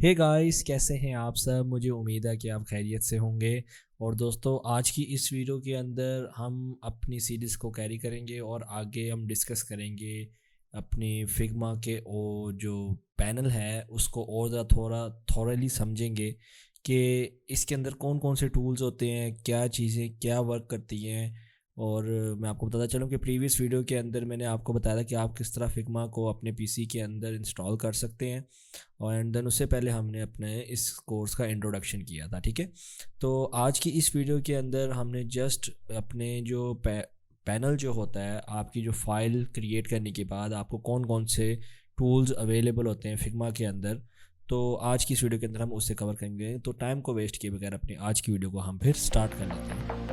Hey guys, कैसे हैं आप सब। मुझे उम्मीद है कि आप खैरियत से होंगे। और दोस्तों, आज की इस वीडियो के अंदर हम अपनी सीरीज़ को कैरी करेंगे और आगे हम डिस्कस करेंगे अपनी फिग्मा के ओ जो पैनल है उसको और ज़्यादा थोड़ा थॉरली समझेंगे कि इसके अंदर कौन कौन से टूल्स होते हैं, क्या चीज़ें क्या वर्क करती हैं। और मैं आपको बताता चलूँ कि प्रीवियस वीडियो के अंदर मैंने आपको बताया था कि आप किस तरह फिग्मा को अपने पीसी के अंदर इंस्टॉल कर सकते हैं। और एंड देन उससे पहले हमने अपने इस कोर्स का इंट्रोडक्शन किया था, ठीक है। तो आज की इस वीडियो के अंदर हमने जस्ट अपने जो पैनल जो होता है, आपकी जो फाइल क्रिएट करने के बाद आपको कौन कौन से टूल्स अवेलेबल होते हैं फिग्मा के अंदर, तो आज की इस वीडियो के अंदर हम उससे कवर करेंगे। तो टाइम को वेस्ट किए बगैर अपनी आज की वीडियो को हम फिर स्टार्ट कर लेते हैं।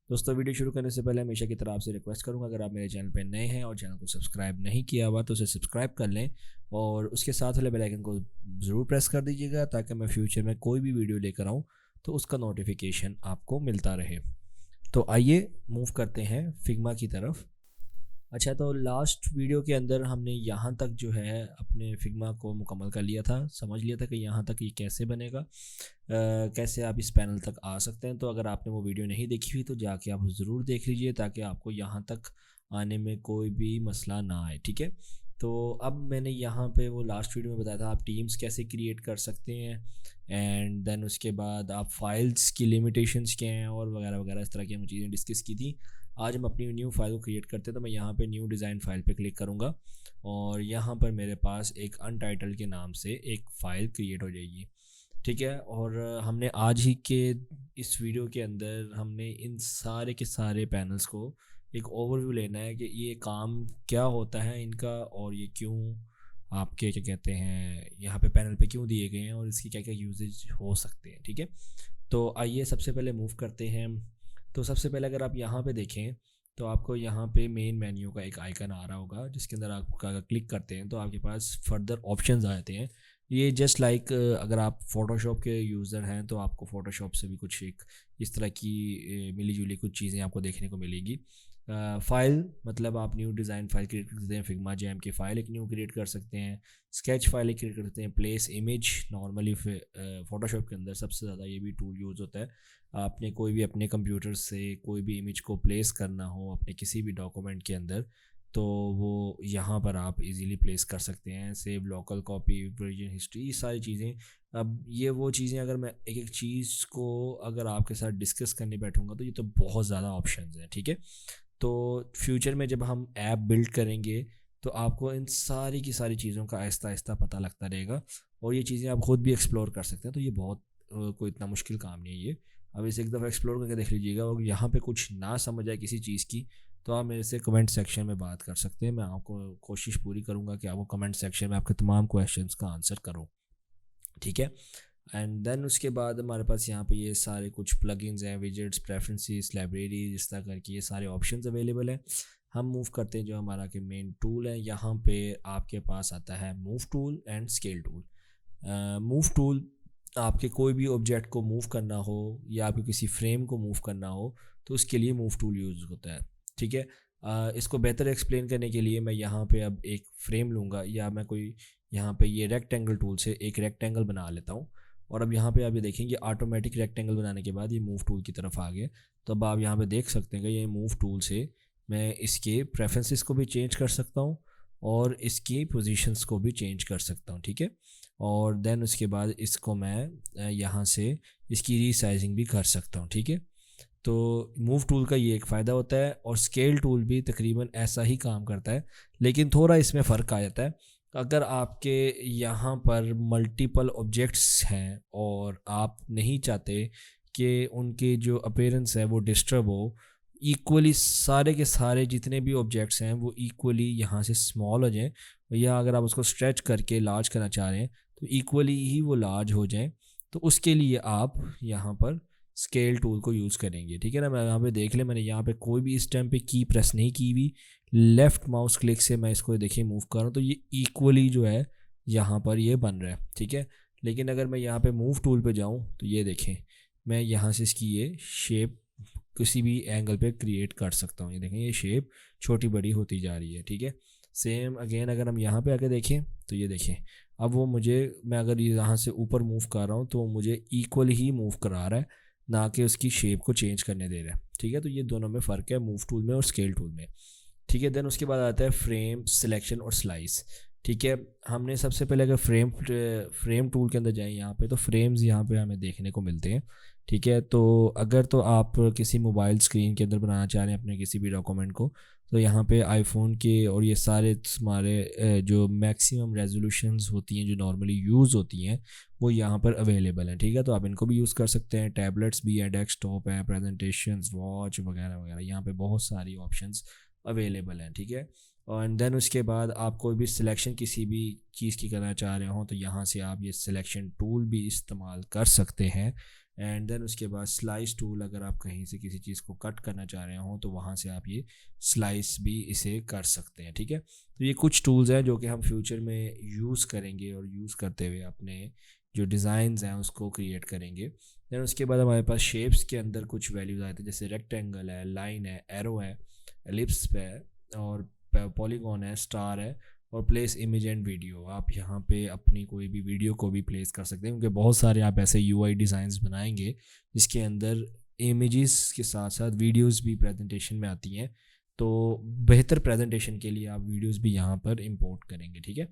दोस्तों, वीडियो शुरू करने से पहले हमेशा की तरह आपसे रिक्वेस्ट करूंगा, अगर आप मेरे चैनल पर नए हैं और चैनल को सब्सक्राइब नहीं किया हुआ तो उसे सब्सक्राइब कर लें और उसके साथ वाले बेल आइकन को ज़रूर प्रेस कर दीजिएगा ताकि मैं फ्यूचर में कोई भी वीडियो लेकर आऊँ तो उसका नोटिफिकेशन आपको मिलता रहे। तो आइए मूव करते हैं फिग्मा की तरफ। अच्छा, तो लास्ट वीडियो के अंदर हमने यहाँ तक जो है अपने फिग्मा को मुकम्मल कर लिया था, समझ लिया था कि यहाँ तक ये कैसे बनेगा, कैसे आप इस पैनल तक आ सकते हैं। तो अगर आपने वो वीडियो नहीं देखी हुई तो जाके आप ज़रूर देख लीजिए ताकि आपको यहाँ तक आने में कोई भी मसला ना आए, ठीक है। तो अब मैंने यहाँ पे वो लास्ट वीडियो में बताया था आप टीम्स कैसे क्रिएट कर सकते हैं, एंड देन उसके बाद आप फाइल्स की लिमिटेशंस क्या हैं और वगैरह वगैरह इस तरह की हम चीज़ें डिस्कस की थी। आज हम अपनी न्यू फाइल को क्रिएट करते हैं, तो मैं यहाँ पे न्यू डिज़ाइन फाइल पे क्लिक करूँगा और यहाँ पर मेरे पास एक अनटाइटल के नाम से एक फ़ाइल क्रिएट हो जाएगी, ठीक है। और हमने आज ही के इस वीडियो के अंदर हमने इन सारे के सारे पैनल्स को एक ओवरव्यू लेना है कि ये काम क्या होता है इनका और ये क्यों आपके क्या कहते हैं यहाँ पे पैनल पे क्यों दिए गए हैं और इसकी क्या क्या यूजेज हो सकते हैं, ठीक है। तो आइए सबसे पहले मूव करते हैं। तो सबसे पहले अगर आप यहाँ पे देखें तो आपको यहाँ पे मेन मेन्यू का एक आइकन आ रहा होगा जिसके अंदर आप अगर क्लिक करते हैं तो आपके पास फर्दर ऑप्शंस आ जाते हैं। ये जस्ट लाइक अगर आप फ़ोटोशॉप के यूज़र हैं तो आपको फ़ोटोशॉप से भी कुछ एक इस तरह की मिली जुली कुछ चीज़ें आपको देखने को मिलेंगी। फ़ाइल मतलब आप न्यू डिज़ाइन फाइल क्रिएट कर सकते हैं, फिग्मा जैम की फ़ाइल एक न्यू क्रिएट कर सकते हैं, स्केच फाइल एक क्रिएट कर सकते हैं, प्लेस इमेज नॉर्मली फ़ोटोशॉप के अंदर सबसे ज़्यादा ये भी टूल यूज़ होता है। आपने कोई भी अपने कंप्यूटर से कोई भी इमेज को प्लेस करना हो अपने किसी भी डॉक्यूमेंट के अंदर तो वो यहाँ पर आप इजीली प्लेस कर सकते हैं। Save local copy version history, ये सारी चीज़ें। अब ये वो चीज़ें अगर मैं एक एक चीज़ को अगर आपके साथ डिस्कस करने बैठूँगा तो ये तो बहुत ज़्यादा ऑप्शंस हैं, ठीक है। तो फ्यूचर में जब हम ऐप बिल्ड करेंगे तो आपको इन सारी की सारी चीज़ों का आहिस्ता आहिस्ता पता लगता रहेगा और ये चीज़ें आप ख़ुद भी एक्सप्लोर कर सकते हैं। तो ये बहुत कोई इतना मुश्किल काम नहीं है ये। अब इसे एक दफ़ा एक्सप्लोर करके देख लीजिएगा और यहाँ पे कुछ ना समझ आए किसी चीज़ की तो आप मेरे से कमेंट सेक्शन में बात कर सकते हैं। मैं आपको कोशिश पूरी करूँगा कि आपको कमेंट सेक्शन में आपके तमाम क्वेश्चंस का आंसर करूँ, ठीक है। एंड देन उसके बाद हमारे पास यहाँ पे ये सारे कुछ प्लगइन्स हैं, विजेट्स, प्रेफरेंसेस, लाइब्रेरी, इस तरह करके ये सारे ऑप्शंस अवेलेबल हैं। हम मूव करते हैं जो हमारा के मेन टूल है, यहाँ पे आपके पास आता है move tool and scale tool. Move tool आपके कोई भी ऑब्जेक्ट को मूव करना हो या आपके किसी फ्रेम को मूव करना हो तो उसके लिए मूव टूल यूज़ होता है, ठीक है। इसको बेहतर एक्सप्लेन करने के लिए मैं यहाँ पे अब एक फ्रेम लूँगा या मैं कोई यहाँ पे ये रेक्टेंगल टूल से एक रेक्टेंगल बना लेता हूँ और अब यहाँ पे आप ये देखेंगे ऑटोमेटिक रेक्टेंगल बनाने के बाद ये मूव टूल की तरफ आ गए। तो अब आप यहाँ पे देख सकते हैं कि ये मूव टूल से मैं इसके प्रेफरेंसेस को भी चेंज कर सकता हूँ और इसकी पोजीशंस को भी चेंज कर सकता हूँ, ठीक है। और देन उसके बाद इसको मैं यहाँ से इसकी रीसाइजिंग भी कर सकता हूँ, ठीक है। तो मूव टूल का ये एक फ़ायदा होता है और स्केल टूल भी तकरीबन ऐसा ही काम करता है लेकिन थोड़ा इसमें फ़र्क आ जाता है। अगर आपके यहाँ पर मल्टीपल ऑब्जेक्ट्स हैं और आप नहीं चाहते कि उनके जो अपीयरेंस है वो डिस्टर्ब हो, इक्वली सारे के सारे जितने भी ऑब्जेक्ट्स हैं वो इक्वली यहाँ से स्मॉल हो जाएं या अगर आप उसको स्ट्रेच करके लार्ज करना चाह रहे हैं तो इक्वली ही वो लार्ज हो जाएं, तो उसके लिए आप यहाँ पर स्केल टूल को यूज़ करेंगे, ठीक है ना। मैं यहाँ पे देख लें, मैंने यहाँ पे कोई भी इस टाइम पे की प्रेस नहीं की हुई, लेफ़्ट माउस क्लिक से मैं इसको देखिए मूव कर रहा हूँ तो ये इक्वली जो है यहाँ पर ये बन रहा है, ठीक है। लेकिन अगर मैं यहाँ पे मूव टूल पे जाऊँ तो ये देखें, मैं यहाँ से इसकी ये शेप किसी भी एंगल पे क्रिएट कर सकता हूँ। ये देखें ये शेप छोटी बड़ी होती जा रही है, ठीक है। सेम अगेन अगर हम यहाँ पे आके देखें तो ये देखें, अब वो मुझे, मैं अगर यहाँ से ऊपर मूव कर रहा हूँ तो मुझे इक्वल ही मूव करा रहा है, ना कि उसकी शेप को चेंज करने दे रहा है, ठीक है। तो ये दोनों में फ़र्क है, मूव टूल में और स्केल टूल में, ठीक है। देन उसके बाद आता है फ्रेम सिलेक्शन और स्लाइस, ठीक है। हमने सबसे पहले अगर फ्रेम टूल के अंदर जाएं यहाँ पे, तो फ्रेम्स यहाँ पे हमें देखने को मिलते हैं, ठीक है। तो अगर तो आप किसी मोबाइल स्क्रीन के अंदर बनाना चाह रहे हैं अपने किसी भी डॉक्यूमेंट को, तो यहाँ पे आईफोन के और ये सारे हमारे जो मैक्सिमम रेजोल्यूशंस होती हैं जो नॉर्मली यूज़ होती हैं वो यहाँ पर अवेलेबल हैं, ठीक है। तो आप इनको भी यूज़ कर सकते हैं, टैबलेट्स भी हैं, डेस्कटॉप हैं, प्रेजेंटेशंस, वॉच वगैरह वगैरह, यहाँ पे बहुत सारी ऑप्शंस अवेलेबल हैं, ठीक है। और देन उसके बाद आप कोई भी सिलेक्शन किसी भी चीज़ की करना चाह रहे हो तो यहाँ से आप ये सिलेक्शन टूल भी इस्तेमाल कर सकते हैं। एंड देन उसके बाद स्लाइस टूल, अगर आप कहीं से किसी चीज़ को कट करना चाह रहे हो तो वहाँ से आप ये स्लाइस भी इसे कर सकते हैं, ठीक है। तो ये कुछ टूल्स हैं जो कि हम फ्यूचर में यूज़ करेंगे और यूज़ करते हुए अपने जो डिज़ाइंस हैं उसको क्रिएट करेंगे। देन उसके बाद हमारे पास शेप्स के अंदर कुछ वैल्यूज़ आते हैं, जैसे रेक्टेंगल है, लाइन है, एरो है, एलिप्स है, और पॉलीगॉन है, स्टार है, और प्लेस इमेज एंड वीडियो। आप यहाँ पे अपनी कोई भी वीडियो को भी प्लेस कर सकते हैं, क्योंकि बहुत सारे आप ऐसे यूआई डिज़ाइंस बनाएंगे जिसके अंदर इमेजेस के साथ साथ वीडियोस भी प्रेजेंटेशन में आती हैं, तो बेहतर प्रेजेंटेशन के लिए आप वीडियोस भी यहाँ पर इंपोर्ट करेंगे, ठीक है।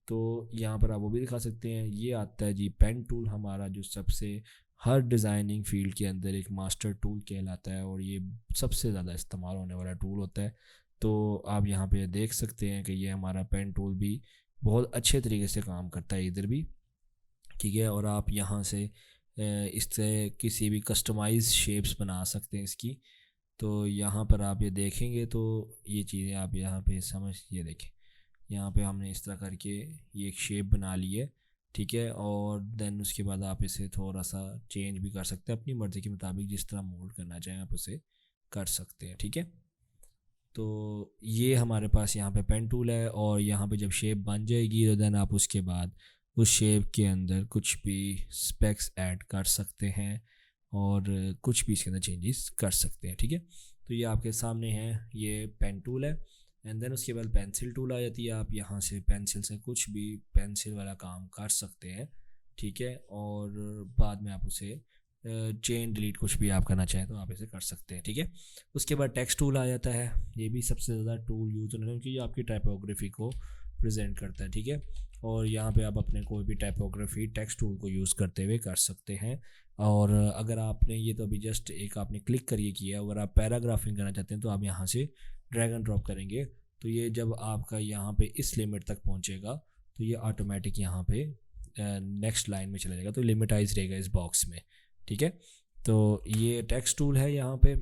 तो यहाँ पर आप वो भी दिखा सकते हैं। ये आता है जी पेन टूल हमारा, जो सबसे हर डिज़ाइनिंग फील्ड के अंदर एक मास्टर टूल कहलाता है और ये सबसे ज़्यादा इस्तेमाल होने वाला टूल होता है। तो आप यहाँ पे देख सकते हैं कि ये हमारा पेन टूल भी बहुत अच्छे तरीके से काम करता है इधर भी, ठीक है। और आप यहाँ से इससे किसी भी कस्टमाइज शेप्स बना सकते हैं इसकी। तो यहाँ पर आप ये देखेंगे तो ये चीज़ें आप यहाँ पे ये देखें, यहाँ पे हमने इस तरह करके ये एक शेप बना ली है, ठीक है। और देन उसके बाद आप इसे थोड़ा सा चेंज भी कर सकते हैं अपनी मर्ज़ी के मुताबिक, जिस तरह मोल्ड करना चाहें आप उसे कर सकते हैं, ठीक है। तो ये हमारे पास यहाँ पे पेन टूल है, और यहाँ पे जब शेप बन जाएगी तो देन आप उसके बाद उस शेप के अंदर कुछ भी स्पेक्स ऐड कर सकते हैं और कुछ भी इसके अंदर चेंजेस कर सकते हैं, ठीक है। तो ये आपके सामने है, ये पेन टूल है। एंड देन उसके बाद पेंसिल टूल आ जाती है, आप यहाँ से पेंसिल से कुछ भी पेंसिल वाला काम कर सकते हैं, ठीक है। और बाद में आप उसे चेन डिलीट कुछ भी आप करना चाहें तो आप इसे कर सकते हैं, ठीक है। उसके बाद टेक्स्ट टूल आ जाता है, ये भी सबसे ज़्यादा टूल यूज़ होना है क्योंकि ये आपकी टाइपोग्राफी को प्रेजेंट करता है, ठीक है। और यहाँ पे आप अपने कोई भी टाइपोग्राफी टेक्स्ट टूल को यूज़ करते हुए कर सकते हैं। और अगर आपने ये तो अभी जस्ट एक आपने क्लिक करिए किया, अगर आप पैराग्राफिंग करना चाहते हैं तो आप यहाँ से ड्रैग एंड ड्रॉप करेंगे, तो ये जब आपका यहाँ पे इस लिमिट तक पहुँचेगा तो ये ऑटोमेटिक यहाँ पे नेक्स्ट लाइन में चला जाएगा, तो लिमिटाइज रहेगा इस बॉक्स में, ठीक है। तो ये टेक्स्ट टूल है यहाँ पे।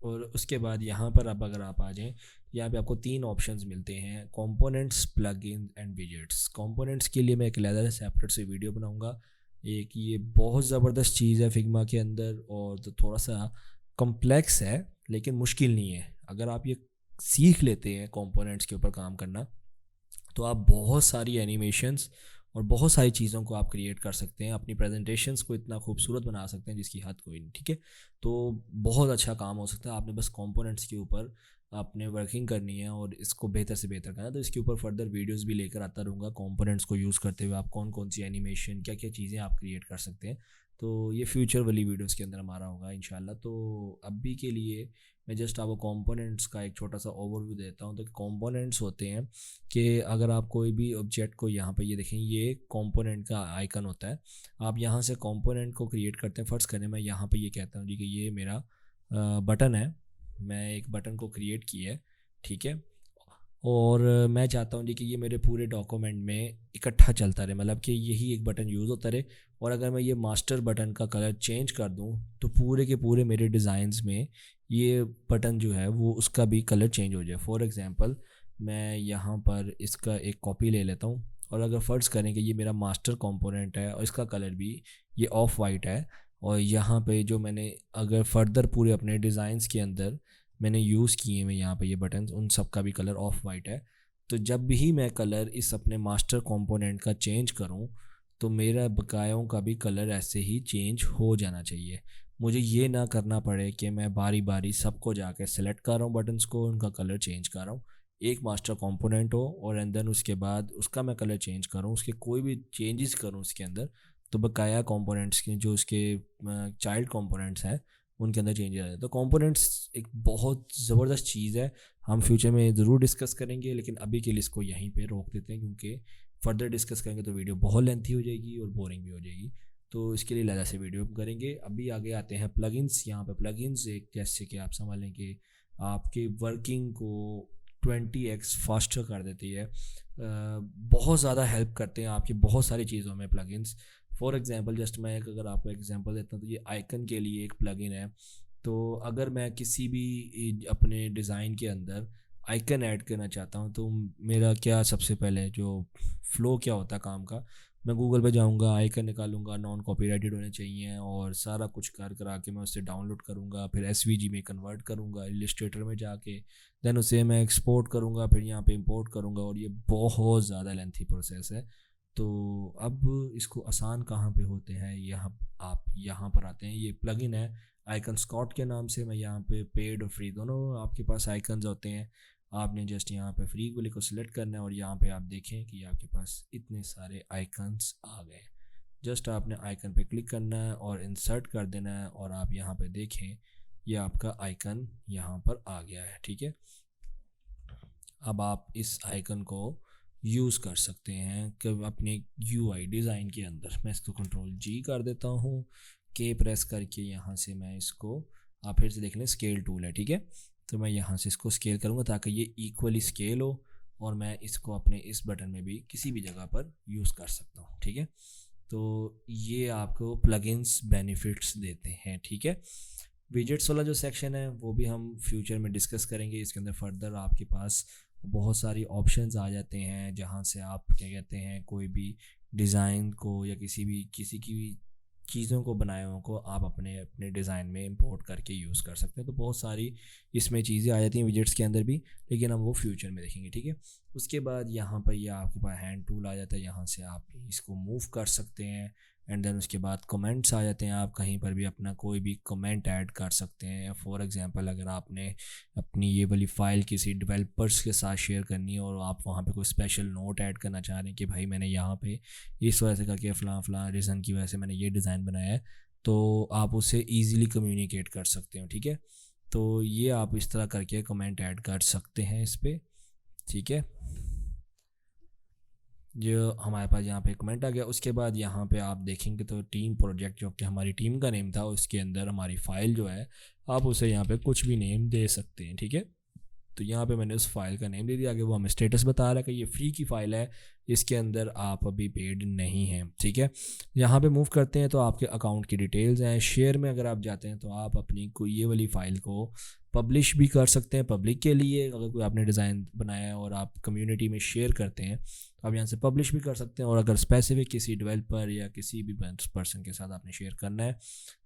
और उसके बाद यहाँ पर अब अगर आप आ जाएँ, यहाँ पे आपको 3 ऑप्शंस मिलते हैं, components, plugin and widgets. Components के लिए मैं एक अलग सेपरेट से वीडियो बनाऊंगा। एक ये बहुत ज़बरदस्त चीज़ है फिग्मा के अंदर, और तो थोड़ा सा कम्प्लेक्स है लेकिन मुश्किल नहीं है। अगर आप ये सीख लेते हैं कंपोनेंट्स के ऊपर काम करना, तो आप बहुत सारी एनिमेशंस और बहुत सारी चीज़ों को आप क्रिएट कर सकते हैं, अपनी प्रेजेंटेशंस को इतना खूबसूरत बना सकते हैं जिसकी हद कोई नहीं, ठीक है। तो बहुत अच्छा काम हो सकता है, आपने बस कंपोनेंट्स के ऊपर आपने वर्किंग करनी है और इसको बेहतर से बेहतर करना है। तो इसके ऊपर फर्दर वीडियोस भी लेकर आता रहूँगा, कंपोनेंट्स को यूज़ करते हुए आप कौन कौन सी एनिमेशन, क्या क्या चीज़ें आप क्रिएट कर सकते हैं। तो ये फ्यूचर वाली वीडियोस के अंदर हमारा होगा इंशाल्लाह। तो अभी के लिए मैं जस्ट आपको कंपोनेंट्स का एक छोटा सा ओवरव्यू देता हूँ। तो कंपोनेंट्स होते हैं कि अगर आप कोई भी ऑब्जेक्ट को, यहाँ पे ये देखें, ये कंपोनेंट का आइकन होता है। आप यहाँ से कंपोनेंट को क्रिएट करते हैं। फर्स्ट करें, मैं यहाँ पे ये कहता हूँ जी कि ये मेरा बटन है, मैं एक बटन को क्रिएट किया है, ठीक है। और मैं चाहता हूँ जी कि ये मेरे पूरे डॉक्यूमेंट में इकट्ठा चलता रहे, मतलब कि यही एक बटन यूज़ होता रहे। और अगर मैं ये मास्टर बटन का कलर चेंज कर दूँ तो पूरे के पूरे मेरे डिज़ाइंस में ये बटन जो है वो उसका भी कलर चेंज हो जाए। फॉर एग्ज़ाम्पल मैं यहाँ पर इसका एक कॉपी ले लेता हूँ, और अगर फ़र्ज़ करें कि ये मेरा मास्टर कंपोनेंट है और इसका कलर भी ये ऑफ वाइट है, और यहाँ पे जो मैंने अगर फर्दर पूरे अपने डिज़ाइंस के अंदर मैंने यूज़ किए हैं यहाँ पे ये बटन, उन सब का भी कलर ऑफ वाइट है, तो जब भी मैं कलर इस अपने मास्टर कंपोनेंट का चेंज करूँ तो मेरा बकायों का भी कलर ऐसे ही चेंज हो जाना चाहिए। मुझे ये ना करना पड़े कि मैं बारी बारी सबको जाके सेलेक्ट कर रहा हूँ बटन्स को, उनका कलर चेंज कर रहा हूँ। एक मास्टर कंपोनेंट हो और एंड देन उसके बाद उसका मैं कलर चेंज करूँ, उसके कोई भी चेंजेस करूँ उसके अंदर, तो बकाया कंपोनेंट्स के जो उसके चाइल्ड कंपोनेंट्स हैं उनके अंदर चेंज आ जाए। तो कंपोनेंट्स एक बहुत ज़बरदस्त चीज़ है, हम फ्यूचर में ज़रूर डिस्कस करेंगे, लेकिन अभी के लिए इसको यहीं पे रोक देते हैं क्योंकि फर्दर डिस्कस करेंगे तो वीडियो बहुत लेंथी हो जाएगी और बोरिंग भी हो जाएगी। तो इसके लिए अलग से वीडियो करेंगे। अभी आगे आते हैं प्लगइन्स। यहाँ पे प्लगइन्स एक जैसे कि आप समझ लें कि आपके वर्किंग को 20x फास्टर कर देती है, बहुत ज़्यादा हेल्प करते हैं आपकी बहुत सारी चीज़ों में प्लगइन्स। फॉर एग्जांपल जस्ट मैं एक अगर आपको एग्जांपल देता हूँ तो ये आइकन के लिए एक प्लगइन है। तो अगर मैं किसी भी अपने डिज़ाइन के अंदर आइकन ऐड करना चाहता हूँ तो मेरा क्या सबसे पहले जो फ़्लो क्या होता है काम का, मैं गूगल पे जाऊँगा, आइकन निकालूंगा, नॉन कॉपीराइटेड होने चाहिए और सारा कुछ कर करा के मैं उससे डाउनलोड करूँगा, फिर एसवीजी में कन्वर्ट करूँगा इलस्ट्रेटर में जाके, देन उसे मैं एक्सपोर्ट करूँगा, फिर यहाँ पे इंपोर्ट करूँगा, और ये बहुत ज़्यादा लेंथी प्रोसेस है। तो अब इसको आसान कहाँ पे होते हैं, यहाँ आप यहाँ पर आते हैं। ये प्लगइन है आइकन स्कॉट के नाम से। मैं यहाँ पे पेड और फ्री दोनों आपके पास आइकन्स होते हैं। आपने जस्ट यहाँ पे फ्री वाले को सिलेक्ट करना है और यहाँ पे आप देखें कि आपके पास इतने सारे आइकन्स आ गए। जस्ट आपने आइकन पे क्लिक करना है और इंसर्ट कर देना है और आप यहाँ पे देखें ये आपका आइकन यहाँ पर आ गया है। ठीक है, अब आप इस आइकन को यूज़ कर सकते हैं कि अपने यूआई डिज़ाइन के अंदर। मैं इसको कंट्रोल जी कर देता हूँ, के प्रेस करके यहाँ से मैं इसको, आप फिर से देख लें स्केल टूल है, ठीक है, तो मैं यहाँ से इसको स्केल करूँगा ताकि ये इक्वली स्केल हो और मैं इसको अपने इस बटन में भी किसी भी जगह पर यूज़ कर सकता हूँ। ठीक है, तो ये आपको प्लगइन्स बेनिफिट्स देते हैं। ठीक है, विजेट्स वाला जो सेक्शन है वो भी हम फ्यूचर में डिस्कस करेंगे। इसके अंदर फर्दर आपके पास बहुत सारी ऑप्शंस आ जाते हैं जहाँ से आप क्या कहते हैं कोई भी डिज़ाइन को या किसी की भी चीज़ों को बनाए हुए को आप अपने अपने डिज़ाइन में इंपोर्ट करके यूज़ कर सकते हैं। तो बहुत सारी इसमें चीज़ें आ जाती हैं विजेट्स के अंदर भी, लेकिन हम वो फ्यूचर में देखेंगे। ठीक है, उसके बाद यहाँ पर ये आपके पास हैंड टूल आ जाता है, यहाँ से आप इसको मूव कर सकते हैं। एंड देन उसके बाद कमेंट्स आ जाते हैं, आप कहीं पर भी अपना कोई भी कमेंट ऐड कर सकते हैं। फॉर एग्जांपल अगर आपने अपनी ये वाली फ़ाइल किसी डेवलपर्स के साथ शेयर करनी है और आप वहाँ पे कोई स्पेशल नोट ऐड करना चाह रहे हैं कि भाई मैंने यहाँ पे इस वजह से करके फ़लाँ रीज़न की वजह से मैंने ये डिज़ाइन बनाया है, तो आप उसे ईज़िली कम्युनिकेट कर सकते हो। ठीक है, तो ये आप इस तरह करके कमेंट ऐड कर सकते हैं इस पर। ठीक है, जो हमारे पास यहाँ पे कमेंट आ गया। उसके बाद यहाँ पे आप देखेंगे तो टीम प्रोजेक्ट जो कि हमारी टीम का नेम था, उसके अंदर हमारी फ़ाइल जो है आप उसे यहाँ पे कुछ भी नेम दे सकते हैं। ठीक है, तो यहाँ पे मैंने उस फाइल का नेम दे दिया। आगे वो हमें स्टेटस बता रहा है कि ये फ्री की फ़ाइल है, इसके अंदर आप अभी पेड नहीं हैं। ठीक है, यहाँ पे मूव करते हैं तो आपके अकाउंट की डिटेल्स हैं। शेयर में अगर आप जाते हैं तो आप अपनी कोई ये वाली फ़ाइल को पब्लिश भी कर सकते हैं पब्लिक के लिए। अगर कोई आपने डिज़ाइन बनाया है और आप कम्युनिटी में शेयर करते हैं तो आप यहाँ से पब्लिश भी कर सकते हैं। और अगर स्पेसिफिक किसी डेवलपर या किसी भी पर्सन के साथ आपने शेयर करना है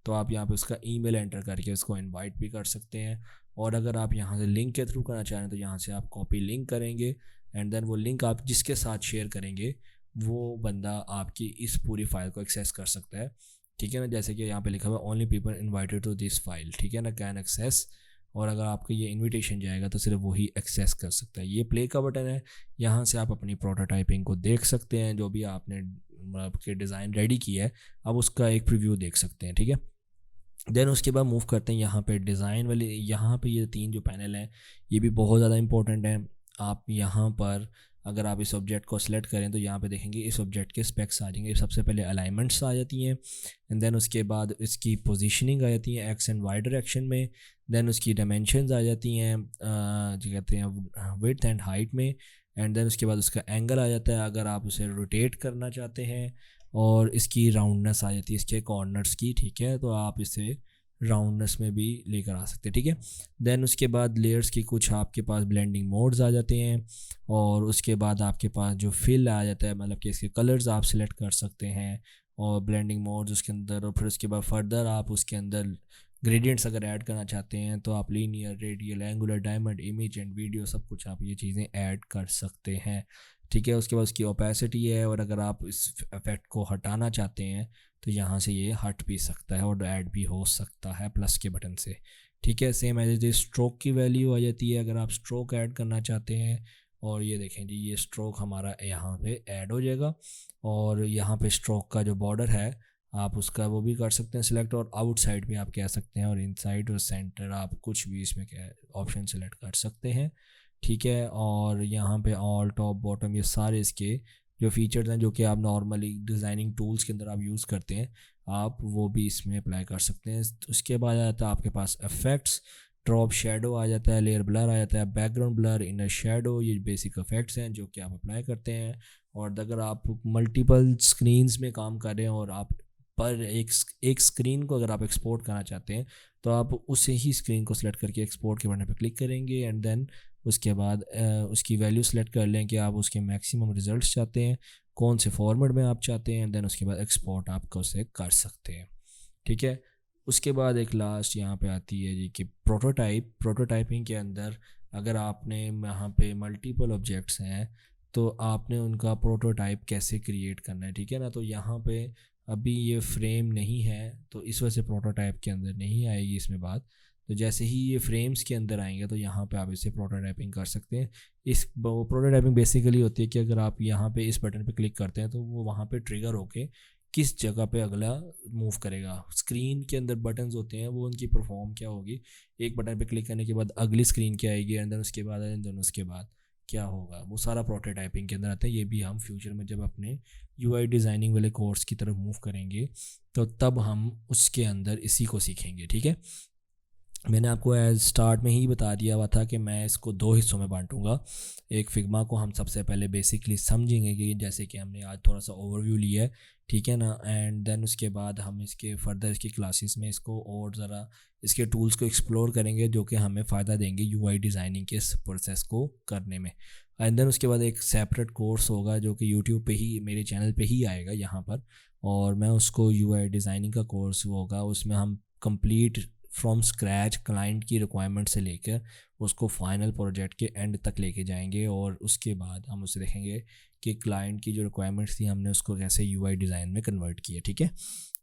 तो आप यहाँ पे उसका ईमेल एंटर करके उसको इनवाइट भी कर सकते हैं। और अगर आप यहाँ से लिंक के थ्रू करना चाह रहे हैं तो यहाँ से आप कॉपी लिंक करेंगे एंड देन वो लिंक आप जिसके साथ शेयर करेंगे वो बंदा आपकी इस पूरी फाइल को एक्सेस कर सकता है। ठीक है ना, जैसे कि यहाँ पे लिखा हुआ है only people invited to this file. ठीक है ना, कैन एक्सेस, और अगर आपको ये इनविटेशन जाएगा तो सिर्फ वही एक्सेस कर सकता है। ये प्ले का बटन है, यहाँ से आप अपनी प्रोटोटाइपिंग को देख सकते हैं, जो भी आपने आपके डिज़ाइन रेडी किया है आप उसका एक प्रीव्यू देख सकते हैं। ठीक है, देन उसके बाद मूव करते हैं यहाँ पे डिज़ाइन वाले। यहाँ पे ये तीन जो पैनल हैं ये भी बहुत ज़्यादा इंपॉर्टेंट है। आप यहाँ पर अगर आप इस ऑब्जेक्ट को सिलेक्ट करें तो यहाँ पे देखेंगे इस ऑब्जेक्ट के स्पेक्स आ जाएंगे। सबसे पहले अलाइनमेंट्स आ जाती हैं एंड देन उसके बाद इसकी पोजीशनिंग आ जाती है एक्स एंड वाई डायरेक्शन में। देन उसकी डायमेंशंस आ जाती हैं जो कहते हैं विड्थ एंड हाइट में। एंड देन उसके बाद उसका एंगल आ जाता है अगर आप उसे रोटेट करना चाहते हैं। और इसकी राउंडनेस आ जाती है इसके कॉर्नर्स की। ठीक है, तो आप इसे राउंडनेस में भी लेकर आ सकते हैं। ठीक है, देन उसके बाद लेयर्स की कुछ आपके पास ब्लेंडिंग मोड्स आ जाते हैं और उसके बाद आपके पास जो फिल आ जाता है मतलब कि इसके कलर्स आप सिलेक्ट कर सकते हैं और ब्लेंडिंग मोड्स उसके अंदर। और फिर उसके बाद फर्दर आप उसके अंदर ग्रेडियंट्स अगर ऐड करना चाहते हैं तो आप linear, radial, angular, diamond, image and video सब कुछ आप ये चीज़ें ऐड कर सकते हैं। ठीक है। उसके बाद उसकी ओपेसिटी है, और अगर आप इस इफेक्ट को हटाना चाहते हैं तो यहाँ से ये हट भी सकता है और ऐड भी हो सकता है प्लस के बटन से, ठीक है। सेम एज इट स्ट्रोक की वैल्यू आ जाती है अगर आप स्ट्रोक ऐड करना चाहते हैं, और ये देखें जी ये स्ट्रोक हमारा यहाँ पे ऐड हो जाएगा। और यहाँ पे स्ट्रोक का जो बॉर्डर है आप उसका वो भी कर सकते हैं सिलेक्ट, और आउटसाइड भी आप कह सकते हैं, और इनसाइड और सेंटर आप कुछ भी इसमें क्या ऑप्शन सेलेक्ट कर सकते हैं, ठीक है। और यहाँ पे ऑल टॉप बॉटम ये सारे इसके जो फीचर्स हैं जो कि आप नॉर्मली डिज़ाइनिंग टूल्स के अंदर आप यूज़ करते हैं, आप वो भी इसमें अप्लाई कर सकते हैं। उसके बाद आ जाता है आपके पास इफेक्ट्स, ड्रॉप शेडो आ जाता है, लेयर ब्लर आ जाता है, बैकग्राउंड ब्लर, इनर शेडो, ये बेसिक इफेक्ट्स हैं जो कि आप अप्लाई करते हैं। और अगर आप मल्टीपल स्क्रीन्स में काम कर रहे हैं और आप पर एक स्क्रीन को अगर आप एक्सपोर्ट करना चाहते हैं तो आप उसे ही स्क्रीन को सिलेक्ट करके एक्सपोर्ट के बटन पर क्लिक करेंगे, एंड देन उसके बाद उसकी वैल्यू सेलेक्ट कर लें कि आप उसके मैक्सिमम रिजल्ट्स चाहते हैं, कौन से फॉर्मेट में आप चाहते हैं, एंड देन उसके बाद एक्सपोर्ट आप उसे कर सकते हैं, ठीक है। उसके बाद एक लास्ट यहाँ पे आती है जी कि प्रोटोटाइपिंग के अंदर अगर आपने यहाँ पे मल्टीपल ऑब्जेक्ट्स हैं तो आपने उनका प्रोटोटाइप कैसे क्रिएट करना है, ठीक है ना। तो यहाँ पे अभी ये फ्रेम नहीं है तो इस वजह से प्रोटोटाइप के अंदर नहीं आएगी इसमें बात। तो जैसे ही ये फ्रेम्स के अंदर आएंगे तो यहाँ पे आप इसे प्रोटोटाइपिंग कर सकते हैं। इस प्रोटोटाइपिंग बेसिकली होती है कि अगर आप यहाँ पे इस बटन पे क्लिक करते हैं तो वो वहाँ पे ट्रिगर होके किस जगह पे अगला मूव करेगा। स्क्रीन के अंदर बटन्स होते हैं वो उनकी परफॉर्म क्या होगी, एक बटन पे क्लिक करने के बाद अगली स्क्रीन क्या आएगी, एंड देन उसके बाद एंड देन उसके बाद क्या होगा, वो सारा प्रोटोटाइपिंग के अंदर आता है। ये भी हम फ्यूचर में जब अपने यूआई डिज़ाइनिंग वाले कोर्स की तरफ मूव करेंगे तो तब हम उसके अंदर इसी को सीखेंगे, ठीक है। मैंने आपको एज स्टार्ट में ही बता दिया हुआ था कि मैं इसको दो हिस्सों में बांटूंगा। एक फिग्मा को हम सबसे पहले बेसिकली समझेंगे कि जैसे कि हमने आज थोड़ा सा ओवरव्यू लिया है, ठीक है ना, एंड देन उसके बाद हम इसके फर्दर इसकी क्लासेस में इसको और ज़रा इसके टूल्स को एक्सप्लोर करेंगे जो कि हमें फ़ायदा देंगे यूआई डिज़ाइनिंग के इस प्रोसेस को करने में। एंड देन उसके बाद एक सेपरेट कोर्स होगा जो कि यूट्यूब पे ही मेरे चैनल पे ही आएगा यहाँ पर, और मैं उसको यूआई डिज़ाइनिंग का कोर्स होगा उसमें हम कंप्लीट फ्रॉम स्क्रैच क्लाइंट की रिक्वायरमेंट से लेकर उसको फाइनल प्रोजेक्ट के एंड तक लेके जाएंगे, और उसके बाद हम उसे देखेंगे कि क्लाइंट की जो रिक्वायरमेंट्स थी हमने उसको कैसे यूआई डिज़ाइन में कन्वर्ट किया, ठीक है।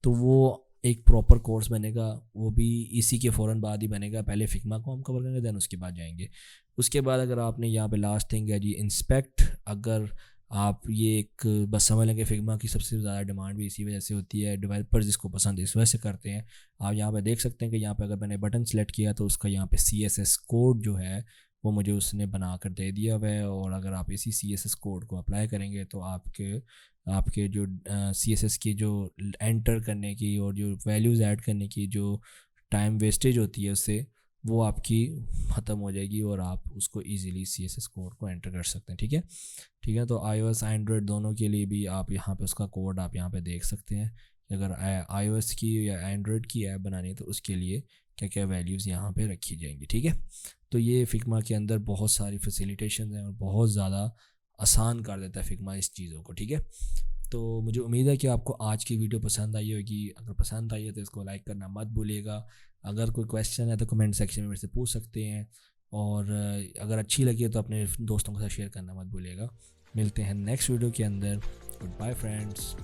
तो वो एक प्रॉपर कोर्स बनेगा, वो भी इसी के फ़ौरन बाद ही बनेगा। पहले फिग्मा को हम कवर करेंगे देन उसके बाद जाएंगे। उसके बाद अगर आपने यहाँ पे लास्ट थिंग है जी इंस्पेक्ट, अगर आप ये एक बस समझ लें कि फिग्मा की सबसे ज़्यादा डिमांड भी इसी वजह से होती है, डेवलपर्स इसको पसंद इस वजह से करते हैं। आप यहाँ पे देख सकते हैं कि यहाँ पे अगर मैंने बटन सेलेक्ट किया तो उसका यहाँ पे CSS कोड जो है वो मुझे उसने बना कर दे दिया हुआ है, और अगर आप इसी CSS कोड को अप्लाई करेंगे तो आपके जो CSS की जो एंटर करने की और जो वैल्यूज़ ऐड करने की जो टाइम वेस्टेज होती है उससे वो आपकी ख़त्म हो जाएगी, और आप उसको इजीली CSS कोड को एंटर कर सकते हैं, ठीक है। ठीक है, तो iOS एंड्रॉयड दोनों के लिए भी आप यहाँ पे उसका कोड आप यहाँ पे देख सकते हैं। अगर iOS की या एंड्रॉयड की ऐप बनानी है तो उसके लिए क्या क्या वैल्यूज़ यहाँ पे रखी जाएंगी, ठीक है। तो ये फिग्मा के अंदर बहुत सारी फैसिलिटेशन हैं और बहुत ज़्यादा आसान कर देता है फिग्मा इस चीज़ों को, ठीक है। तो मुझे उम्मीद है कि आपको आज की वीडियो पसंद आई होगी। अगर पसंद आई है तो इसको लाइक करना मत भूलिएगा। अगर कोई क्वेश्चन है तो कमेंट सेक्शन में मेरे से पूछ सकते हैं, और अगर अच्छी लगी है तो अपने दोस्तों के साथ शेयर करना मत भूलिएगा। मिलते हैं नेक्स्ट वीडियो के अंदर। Goodbye friends.